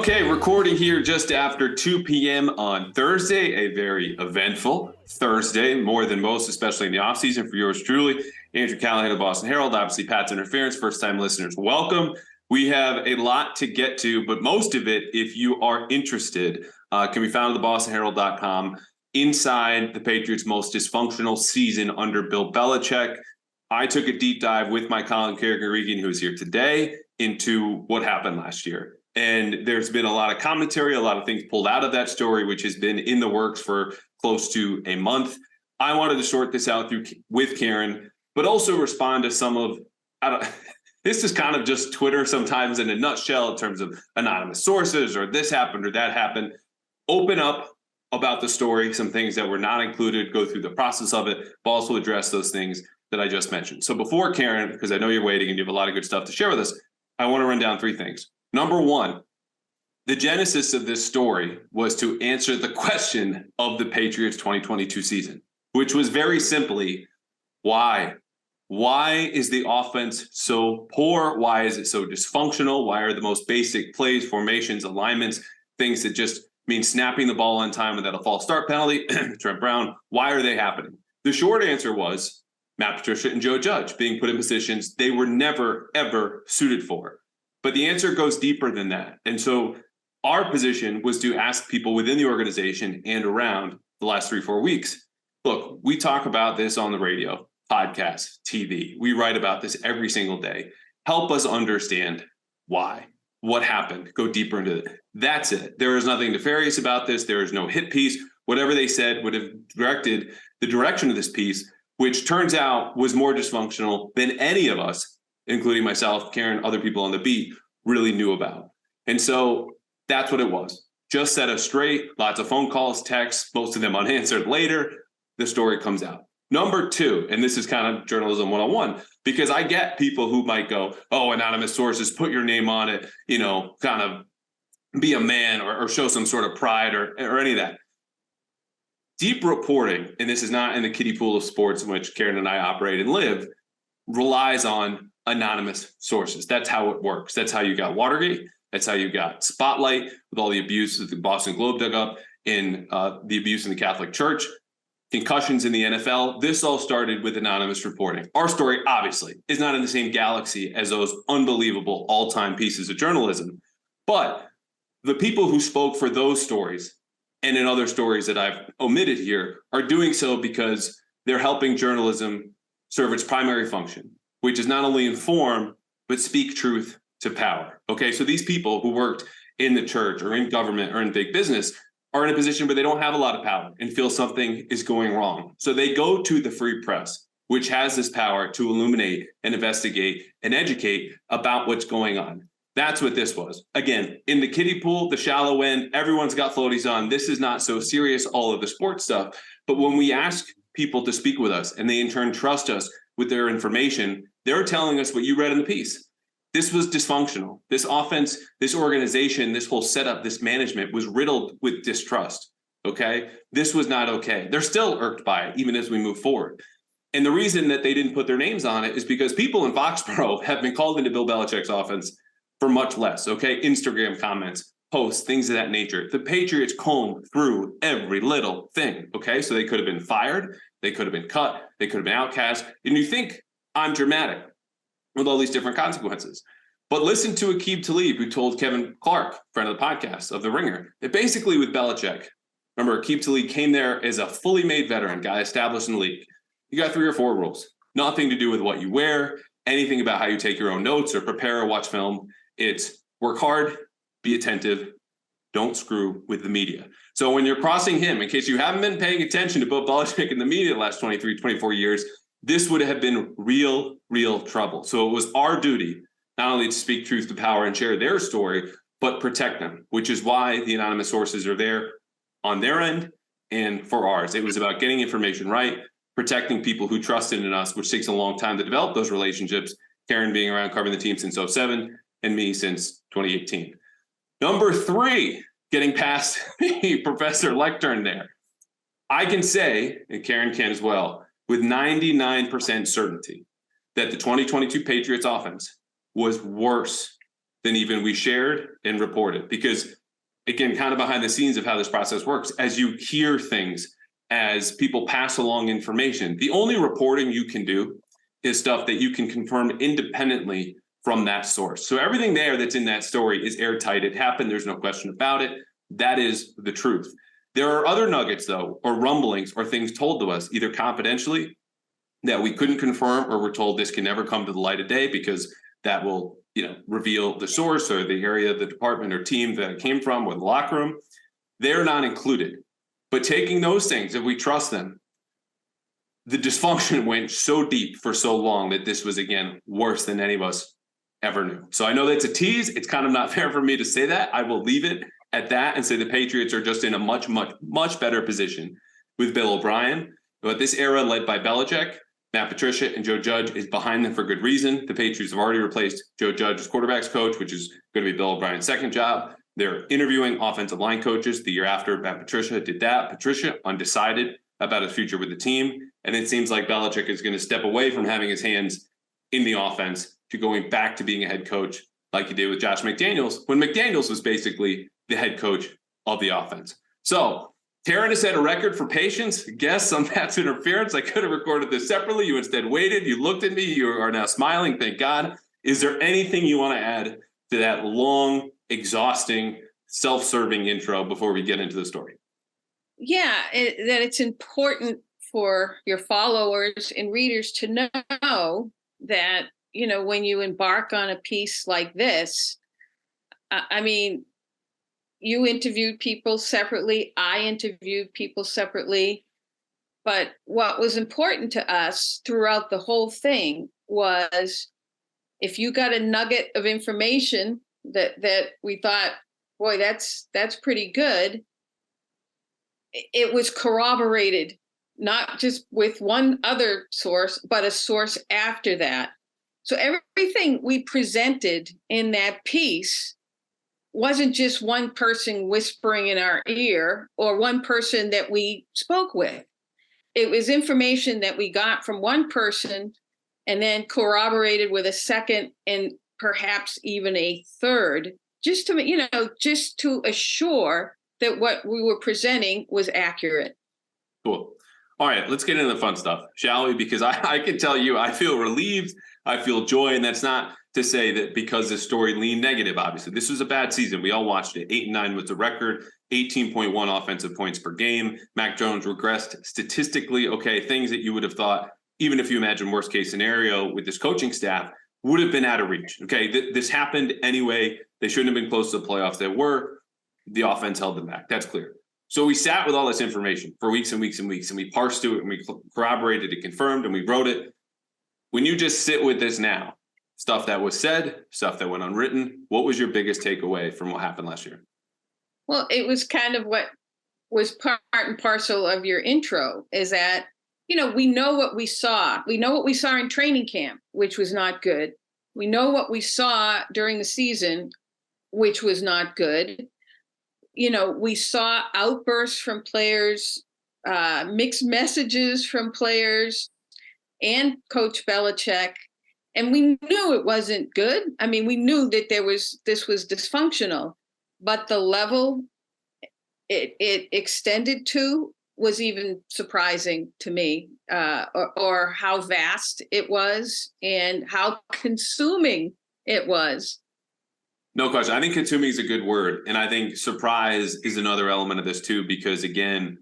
Okay, recording here just after 2 p.m. on Thursday, a very eventful Thursday, more than most, especially in the offseason for yours truly. Andrew Callahan of Boston Herald, obviously Pat's Interference, first-time listeners, welcome. We have a lot to get to, but most of it, if you are interested, can be found at thebostonherald.com. Inside the Patriots' most dysfunctional season under Bill Belichick, I took a deep dive with my colleague Guregian, who is here today, into what happened last year. And there's been a lot of commentary, a lot of things pulled out of that story, which has been in the works for close to a month. I wanted to sort this out with Karen, but also respond to some of, this is kind of just Twitter sometimes in a nutshell in terms of anonymous sources or this happened or that happened. Open up about the story, some things that were not included, go through the process of it, but also address those things that I just mentioned. So before Karen, because I know you're waiting and you have a lot of good stuff to share with us, I want to run down three things. Number one, the genesis of this story was to answer the question of the Patriots 2022 season, which was very simply, why? Why is the offense so poor? Why is it so dysfunctional? Why are the most basic plays, formations, alignments, things that just mean snapping the ball on time without a false start penalty, Trent Brown, why are they happening? The short answer was Matt Patricia and Joe Judge being put in positions they were never, ever suited for. But the answer goes deeper than that. And so our position was to ask people within the organization and around the last 3-4 weeks, look, we talk about this on the radio, podcasts, TV. We write about this every single day. Help us understand why, what happened, go deeper into it. That's it. There is nothing nefarious about this. There is no hit piece. Whatever they said would have directed the direction of this piece, which turns out was more dysfunctional than any of us, including myself, Karen, other people on the beat, really knew about. And so that's what it was. Just set us straight, lots of phone calls, texts, most of them unanswered later, the story comes out. Number two, and this is kind of journalism 101, because I get people who might go, oh, anonymous sources, put your name on it, kind of be a man or show some sort of pride or any of that. Deep reporting, and this is not in the kiddie pool of sports in which Karen and I operate and live, relies on anonymous sources. That's how it works. That's how you got Watergate. That's how you got Spotlight with all the abuse that the Boston Globe dug up in the abuse in the Catholic Church, concussions in the NFL. This all started with anonymous reporting. Our story, obviously, is not in the same galaxy as those unbelievable all-time pieces of journalism. But the people who spoke for those stories and in other stories that I've omitted here are doing so because they're helping journalism serve its primary function, which is not only inform, but speak truth to power. Okay, so these people who worked in the church or in government or in big business are in a position where they don't have a lot of power and feel something is going wrong. So they go to the free press, which has this power to illuminate and investigate and educate about what's going on. That's what this was. Again, in the kiddie pool, the shallow end, everyone's got floaties on. This is not so serious, all of the sports stuff. But when we ask people to speak with us and they in turn trust us with their information, they're telling us what you read in the piece. This was dysfunctional. This offense, this organization, this whole setup, this management was riddled with distrust. Okay. This was not okay. They're still irked by it, even as we move forward. And the reason that they didn't put their names on it is because people in Foxborough have been called into Bill Belichick's offense for much less. Okay. Instagram comments, posts, things of that nature. The Patriots combed through every little thing. Okay. So they could have been fired. They could have been cut. They could have been outcast. And you think I'm dramatic with all these different consequences. But listen to Aqib Talib, who told Kevin Clark, friend of the podcast, of The Ringer, that basically with Belichick, remember, Aqib Talib came there as a fully made veteran guy established in the league. You got 3 or 4 rules. Nothing to do with what you wear, anything about how you take your own notes or prepare or watch film. It's work hard, be attentive, don't screw with the media. So when you're crossing him, in case you haven't been paying attention to Bill Belichick in the media the last 23, 24 years, this would have been real trouble. So it was our duty not only to speak truth to power and share their story, but protect them, which is why the anonymous sources are there on their end and for ours. It was about getting information right, protecting people who trusted in us, which takes a long time to develop those relationships. Karen being around covering the team since 2007 and me since 2018. Number 3, getting past the professor lectern there. I can say, and Karen can as well, with 99% certainty that the 2022 Patriots offense was worse than even we shared and reported. Because, again, kind of behind the scenes of how this process works, as you hear things, as people pass along information, the only reporting you can do is stuff that you can confirm independently from that source. So everything there that's in that story is airtight. It happened. There's no question about it. That is the truth. There are other nuggets, though, or rumblings or things told to us, either confidentially that we couldn't confirm, or we're told this can never come to the light of day because that will, reveal the source or the area of the department or team that it came from or the locker room. They're not included. But taking those things, if we trust them, the dysfunction went so deep for so long that this was, again, worse than any of us ever knew. So I know that's a tease. It's kind of not fair for me to say that. I will leave it at that and say the Patriots are just in a much, much, much better position with Bill O'Brien. But this era led by Belichick, Matt Patricia, and Joe Judge is behind them for good reason. The Patriots have already replaced Joe Judge as quarterback's coach, which is going to be Bill O'Brien's second job. They're interviewing offensive line coaches the year after Matt Patricia did that. Patricia, undecided about his future with the team. And it seems like Belichick is going to step away from having his hands in the offense to going back to being a head coach like he did with Josh McDaniels, when McDaniels was basically the head coach of the offense. So Taryn has set a record for patience. Guess on Pat's interference. I could have recorded this separately. You instead waited. You looked at me. You are now smiling. Thank God. Is there anything you want to add to that long, exhausting, self-serving intro before we get into the story? Yeah, that it's important for your followers and readers to know that, when you embark on a piece like this, you interviewed people separately. I interviewed people separately. But what was important to us throughout the whole thing was if you got a nugget of information that we thought, boy, that's pretty good, it was corroborated, not just with one other source, but a source after that. So everything we presented in that piece wasn't just one person whispering in our ear or one person that we spoke with. It was information that we got from one person and then corroborated with a second and perhaps even a third, just to assure that what we were presenting was accurate. Cool. All right, let's get into the fun stuff, shall we? Because I can tell you, I feel relieved. I feel joy. And that's not to say that because the story leaned negative, obviously. This was a bad season. We all watched it. 8-9 was the record, 18.1 offensive points per game. Mac Jones regressed statistically. Okay, things that you would have thought, even if you imagine worst case scenario with this coaching staff, would have been out of reach. Okay, this happened anyway. They shouldn't have been close to the playoffs. They were. The offense held them back. That's clear. So we sat with all this information for weeks and weeks and weeks, and we parsed through it, and we corroborated it, confirmed, and we wrote it. When you just sit with this now, stuff that was said, stuff that went unwritten, what was your biggest takeaway from what happened last year? Well, it was kind of what was part and parcel of your intro, is that, we know what we saw. We know what we saw in training camp, which was not good. We know what we saw during the season, which was not good. We saw outbursts from players, mixed messages from players and Coach Belichick. And we knew it wasn't good. We knew that this was dysfunctional, but the level it extended to was even surprising to me, or how vast it was and how consuming it was. No question. I think consuming is a good word. And I think surprise is another element of this too, because again,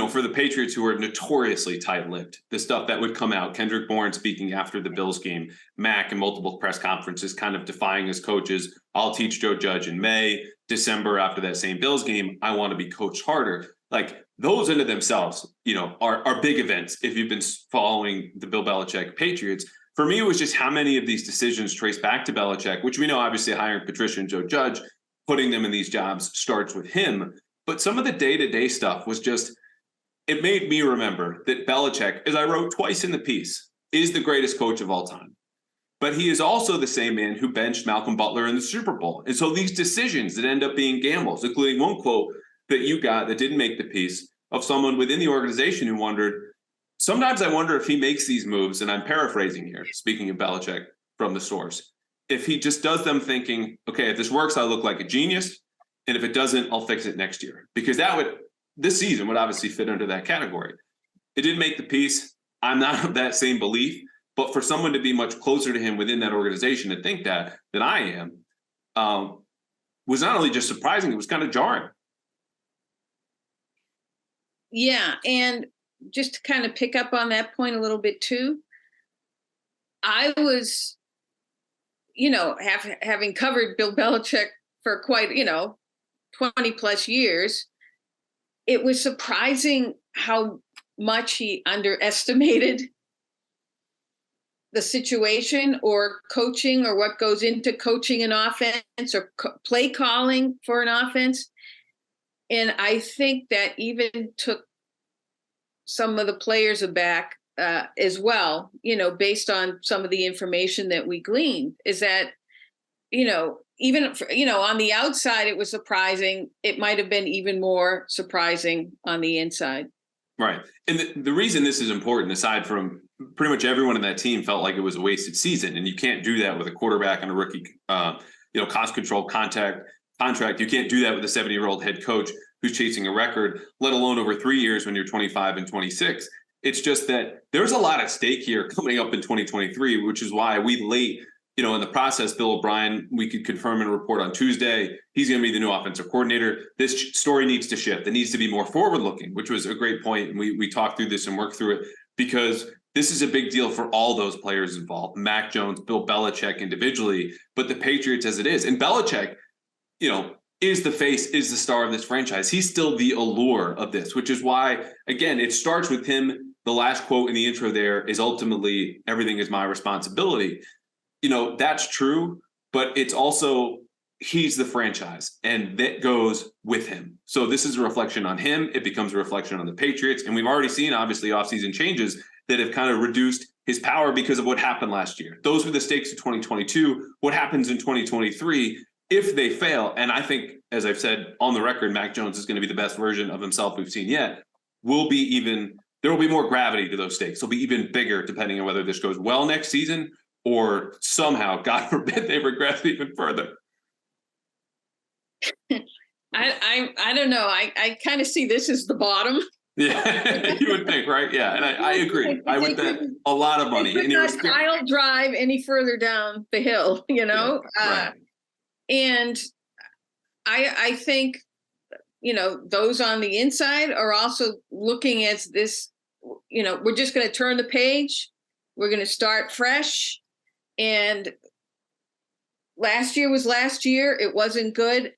for the Patriots who are notoriously tight-lipped, the stuff that would come out, Kendrick Bourne speaking after the Bills game, Mac in multiple press conferences, kind of defying his coaches. I'll teach Joe Judge in May, December after that same Bills game. I want to be coached harder. Like those into themselves, are big events. If you've been following the Bill Belichick Patriots, for me, it was just how many of these decisions trace back to Belichick, which we know obviously hiring Patricia and Joe Judge, putting them in these jobs starts with him. But some of the day-to-day stuff was just, it made me remember that Belichick, as I wrote twice in the piece, is the greatest coach of all time. But he is also the same man who benched Malcolm Butler in the Super Bowl. And so these decisions that end up being gambles, including one quote that you got that didn't make the piece of someone within the organization who wondered, sometimes I wonder if he makes these moves, and I'm paraphrasing here, speaking of Belichick from the source, if he just does them thinking, okay, if this works, I'll look like a genius. And if it doesn't, I'll fix it next year. Because this season would obviously fit under that category. It did make the piece. I'm not of that same belief. But for someone to be much closer to him within that organization to think that than I am, was not only just surprising, it was kind of jarring. Yeah. And just to kind of pick up on that point a little bit too, I was, having covered Bill Belichick for quite, 20 plus years, it was surprising how much he underestimated the situation or coaching or what goes into coaching an offense or play calling for an offense. And I think that even took some of the players aback as well, based on some of the information that we gleaned, is that, even, on the outside, it was surprising. It might have been even more surprising on the inside. Right. And the reason this is important, aside from pretty much everyone in that team felt like it was a wasted season, and you can't do that with a quarterback and a rookie, cost control contract. You can't do that with a 70-year-old head coach who's chasing a record, let alone over 3 years when you're 25 and 26. It's just that there's a lot at stake here coming up in 2023, which is why we late, in the process, Bill O'Brien, we could confirm in a report on Tuesday, he's going to be the new offensive coordinator. This story needs to shift. It needs to be more forward-looking, which was a great point. And we talked through this and worked through it because this is a big deal for all those players involved, Mac Jones, Bill Belichick individually, but the Patriots as it is. And Belichick, is the face, is the star of this franchise. He's still the allure of this, which is why, again, it starts with him. The last quote in the intro there is ultimately, everything is my responsibility. That's true, but it's also, he's the franchise and that goes with him. So this is a reflection on him. It becomes a reflection on the Patriots. And we've already seen, obviously, offseason changes that have kind of reduced his power because of what happened last year. Those were the stakes of 2022. What happens in 2023 if they fail? And I think, as I've said on the record, Mac Jones is going to be the best version of himself we've seen yet. There will be more gravity to those stakes. They'll be even bigger depending on whether this goes well next season or somehow, God forbid, they regress even further. I don't know. I kind of see this as the bottom. Yeah, you would think, right? Yeah, and I agree. I would bet a lot of money. And I'll drive any further down the hill, Yeah, right. And I think, those on the inside are also looking at this, we're just going to turn the page. We're going to start fresh. And last year was last year. It wasn't good.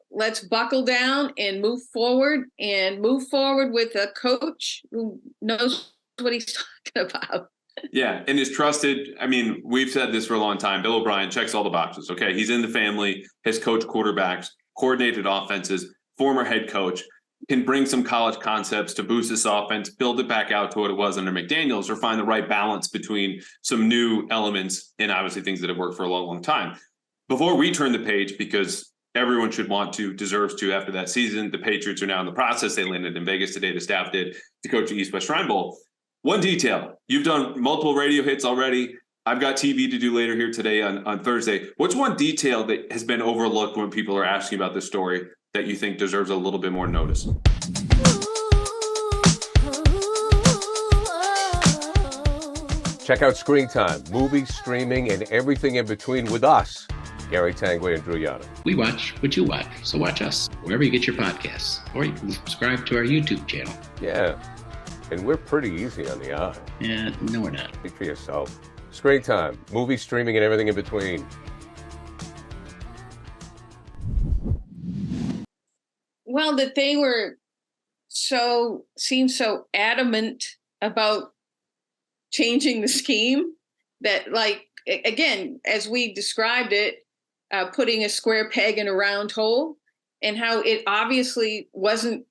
Let's buckle down and move forward with a coach who knows what he's talking about. Yeah, and is trusted. I mean, we've said this for a long time. Bill O'Brien checks all the boxes. Okay, he's in the family, has coached quarterbacks, coordinated offenses, former head coach, can bring some college concepts to boost this offense, build it back out to what it was under McDaniels, or find the right balance between some new elements and obviously things that have worked for a long, long time. Before we turn the page, because everyone should want to, deserves to after that season, the Patriots are now in the process. They landed in Vegas today, the staff did, to coach the East West Shrine Bowl. One detail, you've done multiple radio hits already. I've got TV to do later here today on Thursday. What's one detail that has been overlooked when people are asking about this story that you think deserves a little bit more notice? Check out Screen Time, movies, streaming, and everything in between with us, Gary Tanguay and Drew Yada. We watch what you watch, so watch us wherever you get your podcasts, or you can subscribe to our YouTube channel. Yeah, and we're pretty easy on the eye. Yeah, no, we're not. Speak for yourself. Screen Time, movies, streaming, and everything in between. Well, that they seemed so adamant about changing the scheme that, like, again, as we described it, putting a square peg in a round hole, and how it obviously wasn't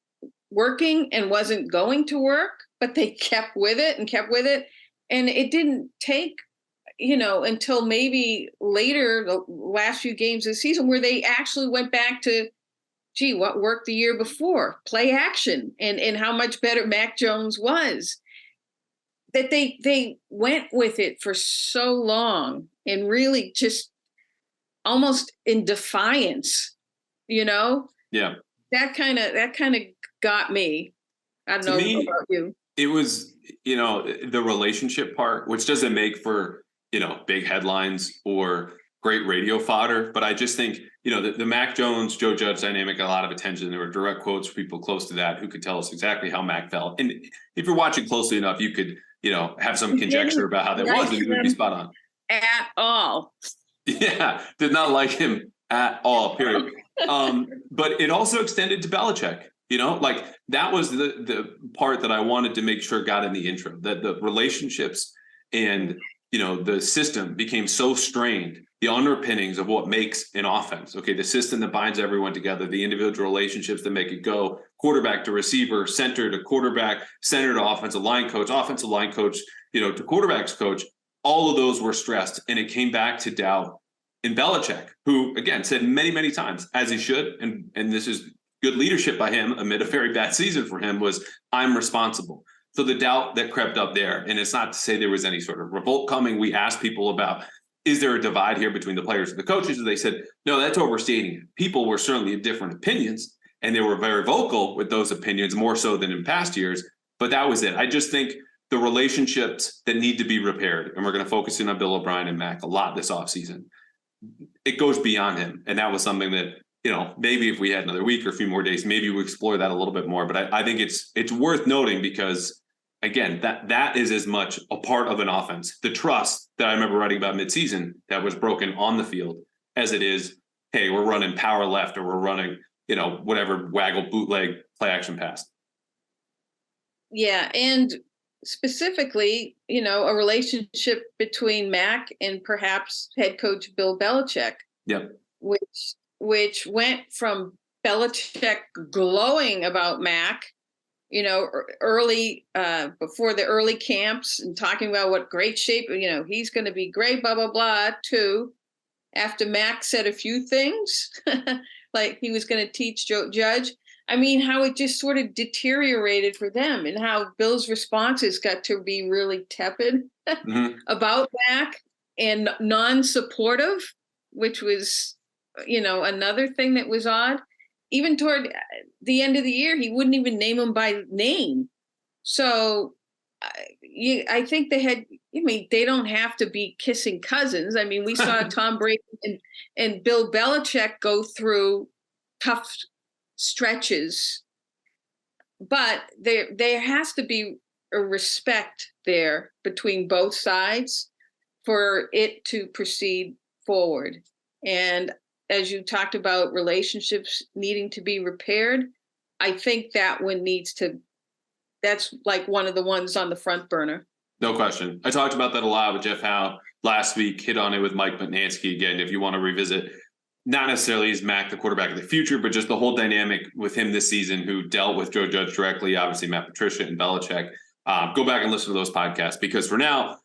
working and wasn't going to work, but they kept with it. And it didn't take, until maybe later, the last few games of the season, where they actually went back to, gee, what worked the year before? Play action, and how much better Mac Jones was. That they went with it for so long, and really just almost in defiance, Yeah. That kind of got me. I don't To know me, about you. it was, the relationship part, which doesn't make for, big headlines or great radio fodder. But I just think, the Mac Jones, Joe Judge dynamic got a lot of attention. There were direct quotes from people close to that who could tell us exactly how Mac felt. And if you're watching closely enough, you could, have some conjecture about how that was, and you would be spot on. At all. Yeah, did not like him at all, period. But it also extended to Belichick. Like that was the part that I wanted to make sure got in the intro, that the relationships and, the system became so strained, the underpinnings of what makes an offense. Okay, the system that binds everyone together, the individual relationships that make it go, quarterback to receiver, center to quarterback, center to offensive line coach to quarterback's coach. All of those were stressed, and it came back to doubt in Belichick, who again said many, many times, as he should, and this is good leadership by him amid a very bad season for him, was I'm responsible. So the doubt that crept up there, and it's not to say there was any sort of revolt coming. We asked people about, is there a divide here between the players and the coaches? And they said, no, that's overstating it. People were certainly of different opinions, and they were very vocal with those opinions, more so than in past years. But that was it. I just think the relationships that need to be repaired, and we're going to focus in on Bill O'Brien and Mac a lot this offseason, it goes beyond him. And that was something that, maybe if we had another week or a few more days, maybe we explore that a little bit more. But I think it's worth noting because, again, that is as much a part of an offense, the trust that I remember writing about midseason that was broken on the field, as it is, hey, we're running power left, or we're running, whatever waggle bootleg play action pass. Yeah, and specifically, a relationship between Mac and perhaps head coach Bill Belichick. Yep. Which went from Belichick glowing about Mac, early before the early camps and talking about what great shape, he's going to be great, blah, blah, blah, to after Mac said a few things, like he was going to teach Joe Judge. I mean, how it just sort of deteriorated for them, and how Bill's responses got to be really tepid about Mac and non-supportive, which was, another thing that was odd. Even toward the end of the year, he wouldn't even name him by name. So I think they don't have to be kissing cousins. I mean, we saw Tom Brady and Bill Belichick go through tough stretches, but there has to be a respect there between both sides for it to proceed forward. And as you talked about relationships needing to be repaired, I think that one that's like one of the ones on the front burner. No question. I talked about that a lot with Jeff Howe last week, hit on it with Mike Butnansky. Again, if you want to revisit, not necessarily is Mac the quarterback of the future, but just the whole dynamic with him this season, who dealt with Joe Judge directly, obviously Matt Patricia and Belichick. Go back and listen to those podcasts, because for now,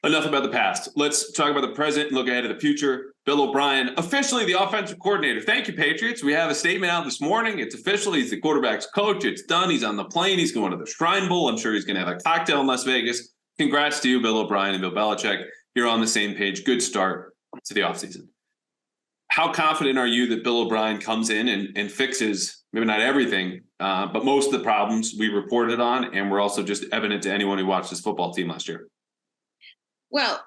enough about the past. Let's talk about the present and look ahead to the future. Bill O'Brien, officially the offensive coordinator. Thank you, Patriots. We have a statement out this morning. It's official. He's the quarterback's coach. It's done. He's on the plane. He's going to the Shrine Bowl. I'm sure he's going to have a cocktail in Las Vegas. Congrats to you, Bill O'Brien and Bill Belichick. You're on the same page. Good start to the offseason. How confident are you that Bill O'Brien comes in and fixes, maybe not everything, but most of the problems we reported on and were also just evident to anyone who watched this football team last year? Well,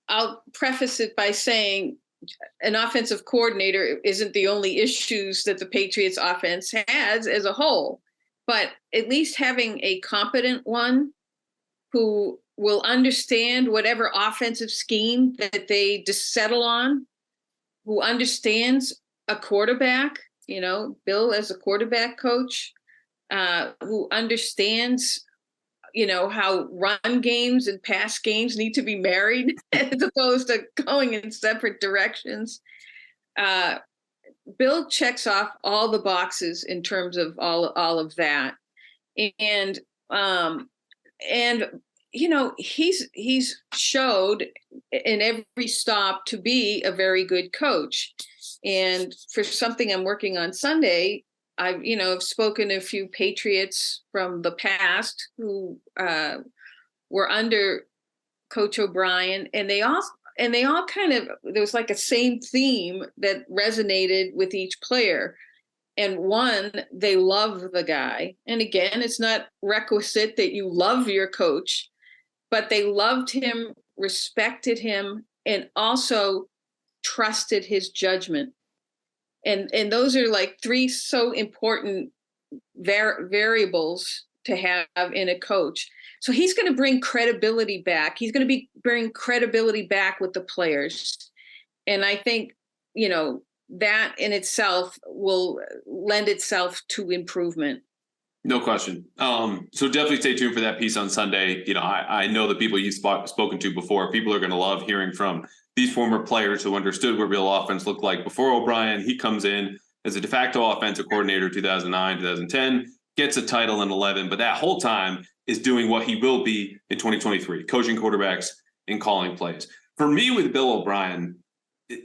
I'll preface it by saying an offensive coordinator isn't the only issues that the Patriots offense has as a whole, but at least having a competent one who will understand whatever offensive scheme that they just settle on, who understands a quarterback, Bill as a quarterback coach, who understands how run games and pass games need to be married as opposed to going in separate directions. Bill checks off all the boxes in terms of all of that. And he's showed in every stop to be a very good coach. And for something I'm working on Sunday, I've spoken to a few Patriots from the past who were under Coach O'Brien, and they all and they all kind of, there was like a same theme that resonated with each player. And one, they love the guy. And again, it's not requisite that you love your coach, but they loved him, respected him, and also trusted his judgment. And those are like three so important variables to have in a coach. So he's going to bring credibility back. He's going to bring credibility back with the players. And I think, that in itself will lend itself to improvement. No question. So definitely stay tuned for that piece on Sunday. I know the people you've spoken to before, people are going to love hearing from these former players who understood what real offense looked like before O'Brien. He comes in as a de facto offensive coordinator, 2009, 2010, gets a title in 11, but that whole time is doing what he will be in 2023, coaching quarterbacks and calling plays. For me, with Bill O'Brien,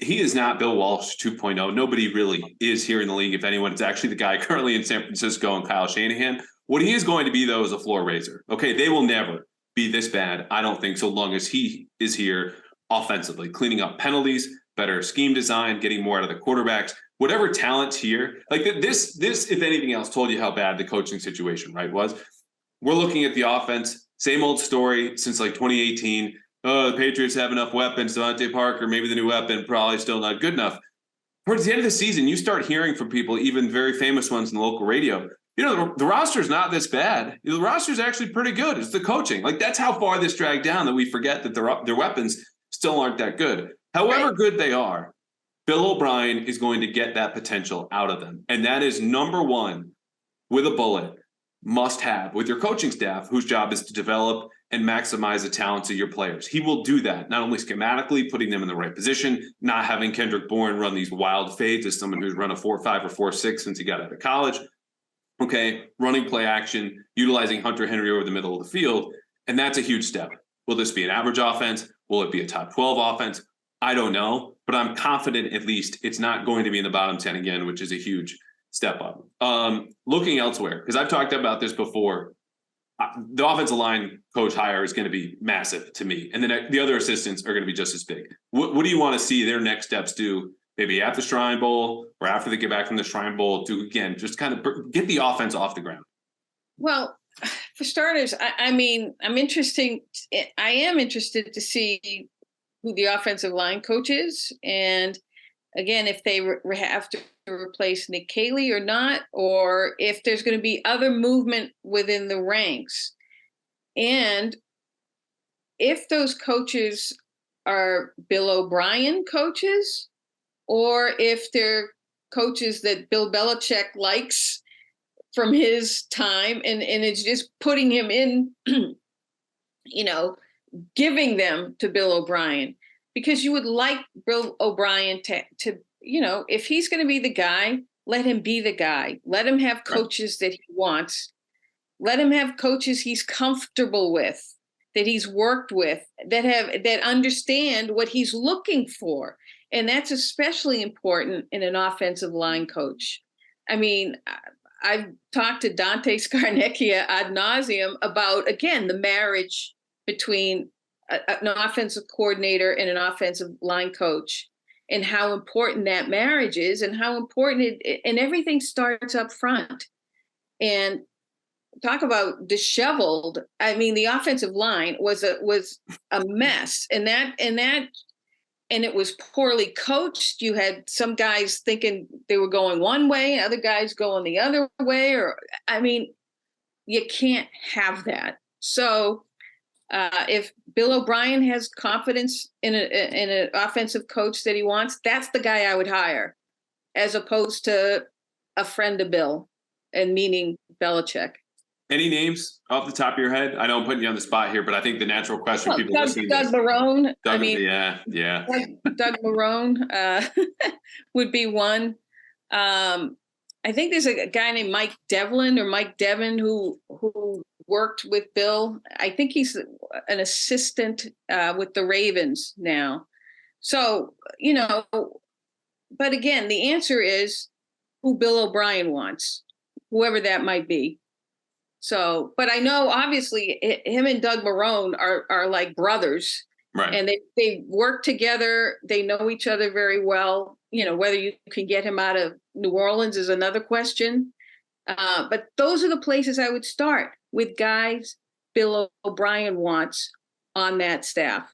he is not Bill Walsh 2.0. Nobody really is here in the league. If anyone, it's actually the guy currently in San Francisco and Kyle Shanahan. What he is going to be, though, is a floor raiser. Okay, they will never be this bad, I don't think, so long as he is here offensively, cleaning up penalties, better scheme design, getting more out of the quarterbacks, whatever talent's here. Like this, if anything else, told you how bad the coaching situation, right, was. We're looking at the offense, same old story since like 2018. Oh, the Patriots have enough weapons. Devontae Parker, maybe the new weapon, probably still not good enough. Towards the end of the season, you start hearing from people, even very famous ones in the local radio, the roster's not this bad. The roster's actually pretty good. It's the coaching. Like, that's how far this dragged down that we forget that their weapons still aren't that good. However good they are, Bill O'Brien is going to get that potential out of them. And that is number one, with a bullet, must have with your coaching staff, whose job is to develop and maximize the talents of your players. He will do that, not only schematically, putting them in the right position, not having Kendrick Bourne run these wild fades as someone who's run a 4.5 or 4.6 since he got out of college. Okay, running play action, utilizing Hunter Henry over the middle of the field, and that's a huge step. Will this be an average offense? Will it be a top 12 offense? I don't know, but I'm confident at least it's not going to be in the bottom 10 again, which is a huge step up. Looking elsewhere, because I've talked about this before, the offensive line coach hire is going to be massive to me. And then the other assistants are going to be just as big. What do you want to see their next steps do? Maybe at the Shrine Bowl or after they get back from the Shrine Bowl to, again, just kind of get the offense off the ground? Well, for starters, I mean, I am interested to see who the offensive line coach is. And again, if they have to replace Nick Caley or not, or if there's going to be other movement within the ranks. And if those coaches are Bill O'Brien coaches, or if they're coaches that Bill Belichick likes from his time and it's just putting him in, giving them to Bill O'Brien. Because you would like Bill O'Brien to if he's going to be the guy, let him be the guy. Let him have coaches that he wants. Let him have coaches he's comfortable with, that he's worked with, that understand what he's looking for. And that's especially important in an offensive line coach. I mean, I've talked to Dante Scarnecchia ad nauseum about, again, the marriage between an offensive coordinator and an offensive line coach, and how important that marriage is, and how important and everything starts up front. And talk about disheveled. I mean, the offensive line was a mess, and it was poorly coached. You had some guys thinking they were going one way, other guys going the other way. You can't have that. So if Bill O'Brien has confidence in an offensive coach that he wants, that's the guy I would hire, as opposed to a friend of Bill, and meaning Belichick. Any names off the top of your head? I know I'm putting you on the spot here, but I think the natural question people listening Doug Marrone. Yeah. Doug Marrone would be one. I think there's a guy named Mike Devlin who worked with Bill. I think he's an assistant with the Ravens now. So, but again, the answer is who Bill O'Brien wants, whoever that might be. So, but I know obviously him and Doug Marrone are like brothers. Right. And they work together. They know each other very well. Whether you can get him out of New Orleans is another question. But those are the places I would start, with guys Bill O'Brien wants on that staff.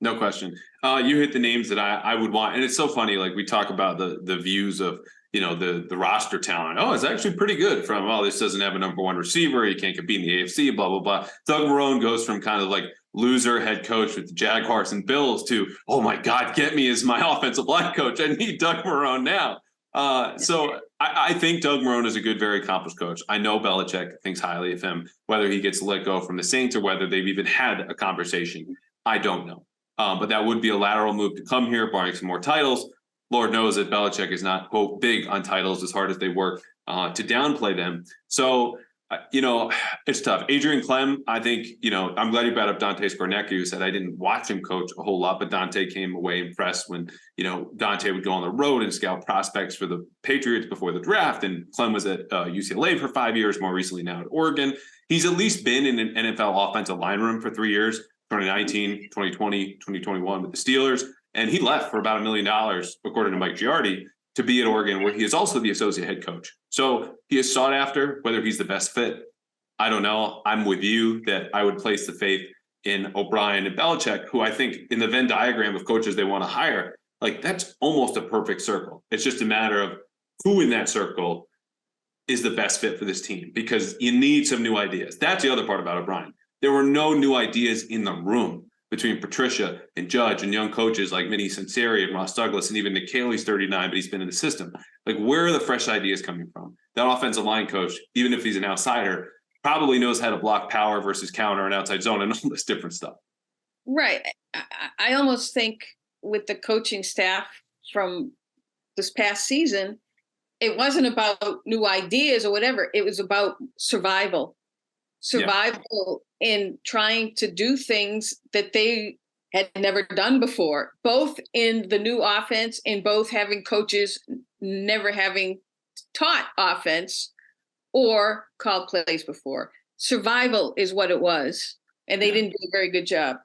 No question. You hit the names that I would want. And it's so funny. Like, we talk about the views of, the roster talent. Oh, it's actually pretty good, from, oh, this doesn't have a number one receiver. He can't compete in the AFC, blah, blah, blah. Doug Marrone goes from kind of like loser head coach with the Jaguars and Bills to, oh my God, get me as my offensive line coach. I need Doug Marrone now. So I think Doug Marrone is a good, very accomplished coach. I know Belichick thinks highly of him. Whether he gets let go from the Saints or whether they've even had a conversation, I don't know. But that would be a lateral move to come here, barring some more titles. Lord knows that Belichick is not, quote, big on titles, as hard as they work to downplay them. So, it's tough. Adrian Clem, I think, I'm glad you brought up Dante Scarnecchia, who said I didn't watch him coach a whole lot, but Dante came away impressed when, Dante would go on the road and scout prospects for the Patriots before the draft. And Clem was at UCLA for 5 years, more recently now at Oregon. He's at least been in an NFL offensive line room for 3 years. 2019, 2020, 2021 with the Steelers. And he left for about $1 million, according to Mike Giardi, to be at Oregon, where he is also the associate head coach. So he is sought after. Whether he's the best fit, I don't know. I'm with you that I would place the faith in O'Brien and Belichick, who I think in the Venn diagram of coaches they want to hire, like, that's almost a perfect circle. It's just a matter of who in that circle is the best fit for this team, because you need some new ideas. That's the other part about O'Brien. There were no new ideas in the room between Patricia and Judge and young coaches like Vinny Sunseri and Ross Douglas, and even Nick Caley's 39, but he's been in the system. Like, where are the fresh ideas coming from? That offensive line coach, even if he's an outsider, probably knows how to block power versus counter and outside zone and all this different stuff. Right. I almost think with the coaching staff from this past season, it wasn't about new ideas or whatever. It was about survival in trying to do things that they had never done before, both in the new offense and both having coaches never having taught offense or called plays before. Survival is what it was, and they didn't do a very good job.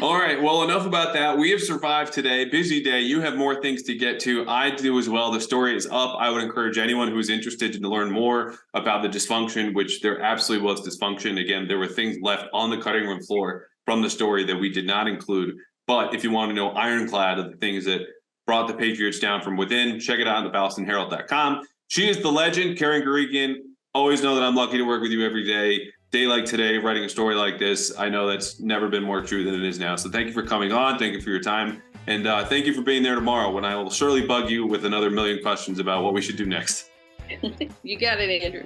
All right. Well, enough about that. We have survived today. Busy day. You have more things to get to. I do as well. The story is up. I would encourage anyone who is interested to learn more about the dysfunction, which there absolutely was dysfunction. Again, there were things left on the cutting room floor from the story that we did not include. But if you want to know ironclad of the things that brought the Patriots down from within, check it out on thebalistonherald.com. She is the legend, Karen Guregian. Always know that I'm lucky to work with you every day. Day like today, writing a story like this, I know that's never been more true than it is now. So thank you for coming on. Thank you for your time. And thank you for being there tomorrow, when I will surely bug you with another million questions about what we should do next. You got it, Andrew.